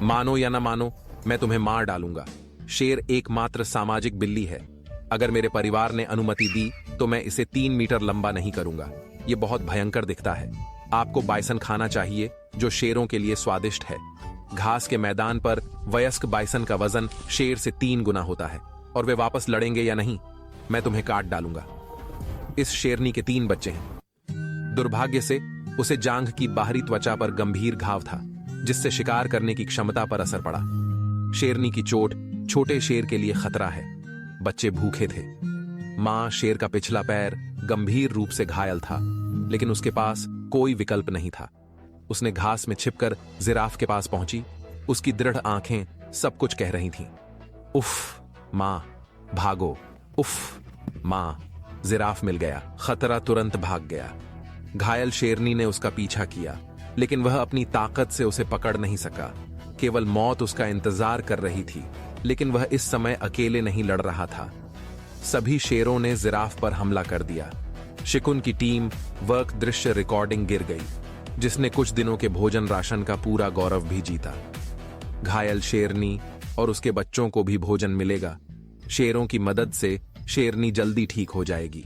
मानो या ना मानो, मैं तुम्हें मार डालूंगा। शेर एकमात्र सामाजिक बिल्ली है। अगर मेरे परिवार ने अनुमति दी तो मैं इसे 3 मीटर लंबा नहीं करूंगा। ये बहुत भयंकर दिखता है। आपको बाइसन खाना चाहिए, जो शेरों के लिए स्वादिष्ट है। घास के मैदान पर वयस्क बाइसन का वजन शेर से 3 गुना होता है। और वे वापस लड़ेंगे या नहीं, मैं तुम्हें काट डालूंगा। इस शेरनी के 3 बच्चे हैं। दुर्भाग्य से उसे जांघ की बाहरी त्वचा पर गंभीर घाव था, जिससे शिकार करने की क्षमता पर असर पड़ा। शेरनी की चोट छोटे शेर के लिए खतरा है। बच्चे भूखे थे। मां शेर का पिछला पैर गंभीर रूप से घायल था, लेकिन उसके पास कोई विकल्प नहीं था। उसने घास में छिपकर जिराफ के पास पहुंची। उसकी दृढ़ आंखें सब कुछ कह रही थीं। उफ मां, भागो। उफ मां। जिराफ मिल गया। खतरा तुरंत भाग गया। घायल शेरनी ने उसका पीछा किया, लेकिन वह अपनी ताकत से उसे पकड़ नहीं सका। केवल मौत उसका इंतजार कर रही थी, लेकिन वह इस समय अकेले नहीं लड़ रहा था। सभी शेरों ने जिराफ पर हमला कर दिया। शिकुन की टीम वर्क दृश्य रिकॉर्डिंग गिर गई, जिसने कुछ दिनों के भोजन राशन का पूरा गौरव भी जीता। घायल शेरनी और उसके बच्चों को भी भोजन मिलेगा। शेरों की मदद से शेरनी जल्दी ठीक हो जाएगी।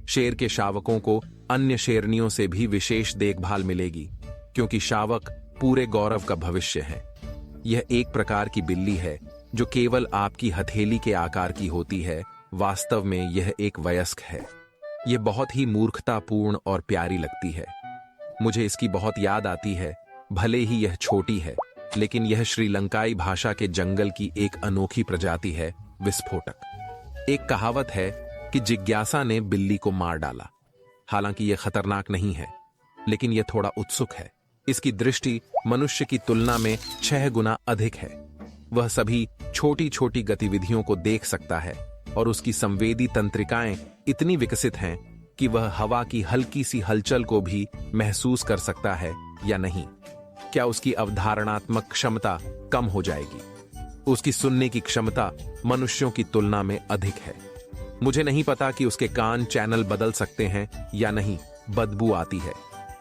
शेर के शावकों को अन्य शेरनियों से भी विशेष देखभाल मिलेगी, क्योंकि शावक पूरे गौरव का भविष्य है। यह एक प्रकार की बिल्ली है जो केवल आपकी हथेली के आकार की होती है। वास्तव में यह एक वयस्क है। यह बहुत ही मूर्खतापूर्ण और प्यारी लगती है। मुझे इसकी बहुत याद आती है। भले ही यह छोटी है, लेकिन यह श्रीलंकाई भाषा के जंगल की एक अनोखी प्रजाति है, विस्फोटक। एक कहावत है कि जिज्ञासा ने बिल्ली को मार डाला। हालांकि यह खतरनाक नहीं है, लेकिन यह थोड़ा उत्सुक है। इसकी दृष्टि मनुष्य की तुलना में 6 गुना अधिक है। वह सभी छोटी छोटी गतिविधियों को देख सकता है, और उसकी संवेदी तंत्रिकाएं इतनी विकसित हैं कि वह हवा की हल्की सी हलचल को भी महसूस कर सकता है या नहीं। क्या उसकी अवधारणात्मक क्षमता कम हो जाएगी? उसकी सुनने की क्षमता मनुष्यों की तुलना में अधिक है। मुझे नहीं पता कि उसके कान चैनल बदल सकते हैं या नहीं। बदबू आती है,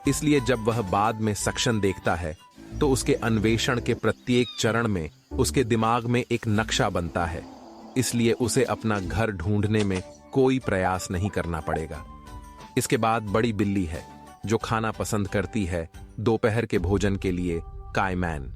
इसलिए जब वह बाद में सक्शन देखता है तो उसके अन्वेषण के प्रत्येक चरण में उसके दिमाग में एक नक्शा बनता है। इसलिए उसे अपना घर ढूंढने में कोई प्रयास नहीं करना पड़ेगा। इसके बाद बड़ी बिल्ली है, जो खाना पसंद करती है। दोपहर के भोजन के लिए कायमैन।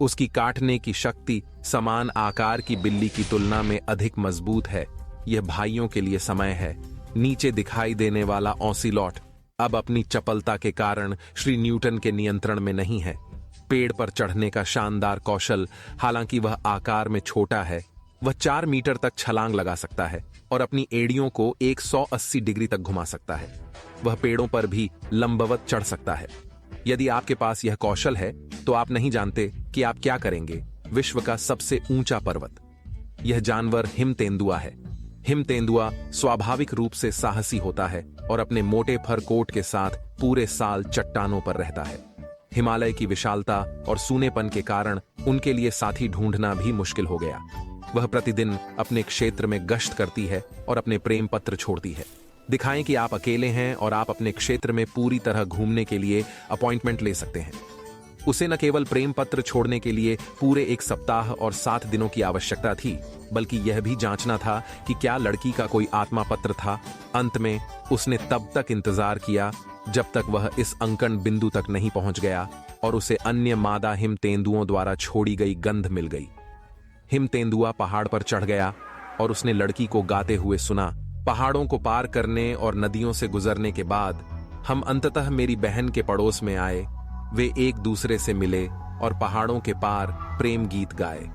उसकी काटने की शक्ति समान आकार की बिल्ली की तुलना में अधिक मजबूत है। यह भाइयों के लिए समय है। नीचे दिखाई देने वाला ऑसिलॉट अब अपनी चपलता के कारण श्री न्यूटन के नियंत्रण में नहीं है। पेड़ पर चढ़ने का शानदार कौशल, हालांकि वह आकार में छोटा है। वह 4 मीटर तक छलांग लगा सकता है और अपनी एड़ियों को 180 डिग्री तक घुमा सकता है। वह पेड़ों पर भी लंबवत चढ़ सकता है। यदि आपके पास यह कौशल है तो आप नहीं जानते कि आप क्या करेंगे। विश्व का सबसे ऊंचा पर्वत। यह जानवर हिम तेंदुआ है। हिम तेंदुआ स्वाभाविक रूप से साहसी होता है और अपने मोटे फर कोट के साथ पूरे साल चट्टानों पर रहता है। हिमालय की विशालता और सूनेपन के कारण उनके लिए साथी ढूंढना भी मुश्किल हो गया। वह प्रतिदिन अपने क्षेत्र में गश्त करती है और अपने प्रेम पत्र छोड़ती है। दिखाएं कि आप अकेले हैं और आप अपने क्षेत्र में पूरी तरह घूमने के लिए अपॉइंटमेंट ले सकते हैं। उसे न केवल प्रेम पत्र छोड़ने के लिए पूरे 1 सप्ताह और 7 दिनों की आवश्यकता थी, बल्कि यह भी जांचना था कि क्या लड़की का कोई आत्मा पत्र था। अंत में उसने तब तक इंतजार किया जब तक वह इस अंकन बिंदु तक नहीं पहुंच गया और उसे अन्य मादा हिम तेंदुओं द्वारा छोड़ी गई गंध मिल गई। हिम तेंदुआ पहाड़ पर चढ़ गया और उसने लड़की को गाते हुए सुना। पहाड़ों को पार करने और नदियों से गुजरने के बाद हम अंततः मेरी बहन के पड़ोस में आए। वे एक दूसरे से मिले और पहाड़ों के पार प्रेम गीत गाए।